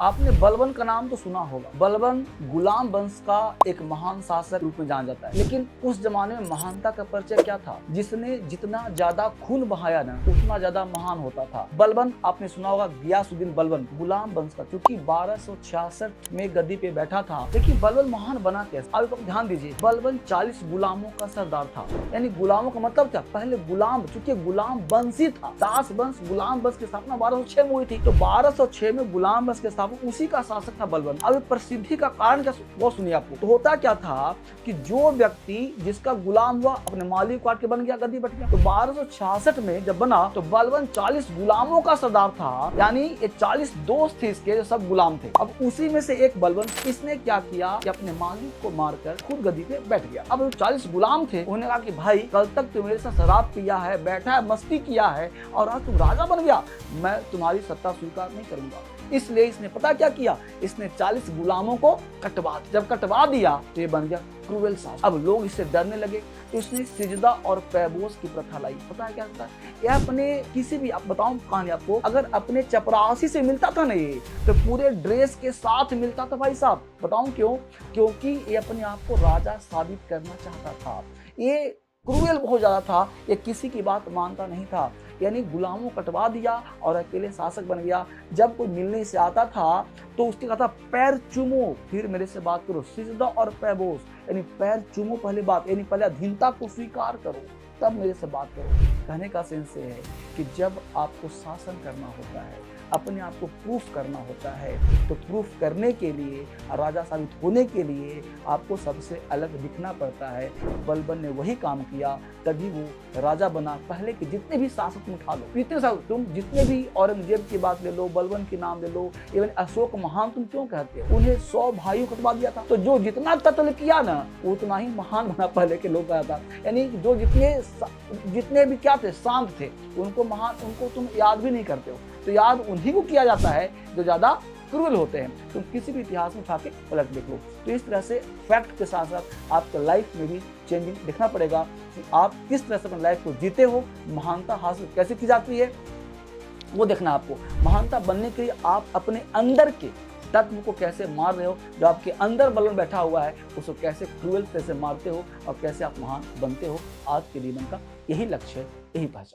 आपने बलबन का नाम तो सुना होगा। बलबन गुलाम वंश का एक महान शासक रूप में जाना जाता है, लेकिन उस जमाने में महानता का परिचय क्या था? जिसने जितना ज्यादा खून बहाया ना, उतना ज्यादा महान होता था। बलबन आपने सुना होगा, गियासुद्दीन बलबन गुलाम वंश का, क्योंकि 1266 में गद्दी पे बैठा था। लेकिन बलबन महान बना कैसे? अब आप ध्यान दीजिए, बलबन 40 गुलामों का सरदार था। यानी गुलामों का मतलब क्या? पहले गुलाम, चूंकि गुलाम वंशी था, दास वंश गुलाम वंश की स्थापना 1206 में हुई थी, तो 1206 में गुलाम वंश के उसी का शासक था बलबन। अब प्रसिद्धि का कारण क्या, वो सुनिए आपको। तो होता क्या था कि जो व्यक्ति जिसका गुलाम हुआ, अपने मालिक काट के बन गया, गद्दी बैठ गया। तो 1266 में जब बना तो बलबन 40 गुलामों का सरदार था, यानी ये 40 दोस्त थे इसके, जो सब गुलाम थे। अब उसी में से एक बलबन, इसने क्या किया कि अपने मालिक को मारकर खुद गद्दी पे बैठ गया। अब 40 गुलाम थे, उन्होंने कहा कि भाई कल तक तुम मेरे साथ शराब पिया है, बैठा है, मस्ती किया है, और आज तुम राजा बन गया, मैं तुम्हारी सत्ता स्वीकार नहीं करूंगा। इसलिए इसने पता क्या किया, इसने 40 गुलामों को कटवा दिया। जब कटवा दिया तो ये बन गया क्रूएल शासक। अब लोग इससे डरने लगे, तो इसने सिजदा और पैबोस की प्रथा लाई। पता है क्या होता है? ये अपने किसी भी, आप बताऊं कहानी आपको, अगर अपने चपरासी से मिलता था ना ये, तो पूरे ड्रेस के साथ मिलता था भाई साहब। बताऊं क्यों? क्योंकि ये अपने आप को राजा साबित करना चाहता था। ये क्रूएल बहुत ज्यादा था, ये किसी की बात मानता नहीं था। यानी गुलामों कटवा दिया और अकेले शासक बन गया। जब कोई मिलने से आता था तो उसने कहा था, पैर चूमो फिर मेरे से बात करो, सिजदा और पैबोस, यानी पैर चूमो पहले बात, यानी पहले अधीनता को स्वीकार करो, तब मेरे से बात करो। कहने का सेंस है कि जब आपको शासन करना होता है, अपने आप को प्रूफ करना होता है, तो प्रूफ करने के लिए, राजा साबित होने के लिए आपको सबसे अलग दिखना पड़ता है। बलबन ने वही काम किया, तभी वो राजा बना। पहले के जितने भी शासक उठा लो, इतने शासक, तुम जितने भी औरंगजेब की बात ले लो, बलबन की नाम ले लो, इवन अशोक महान तुम क्यों कहते हो? उन्हें 100 भाइयों कटवा दिया था। तो जो जितना कत्ल किया ना, उतना ही महान बना पहले के लोग था। यानी जो जितने भी क्या थे, शांत थे, उनको महान, उनको तुम याद भी नहीं करते हो। तो याद उन्हीं को किया जाता है जो ज्यादा क्रूएल होते हैं। तुम किसी भी इतिहास में उठा के पलट देख लो। तो इस तरह से फैक्ट के साथ साथ आपके लाइफ में भी चेंजिंग देखना पड़ेगा कि आप किस तरह से अपनी लाइफ को जीते हो। महानता हासिल कैसे की जाती है वो देखना आपको। महानता बनने के लिए आप अपने अंदर के तत्व को कैसे मार रहे हो, जो आपके अंदर बलबन बैठा हुआ है, उसको कैसे क्रूएल से मारते हो और कैसे आप महान बनते हो। आज के जीवन का यही लक्ष्य है, यही पहचान।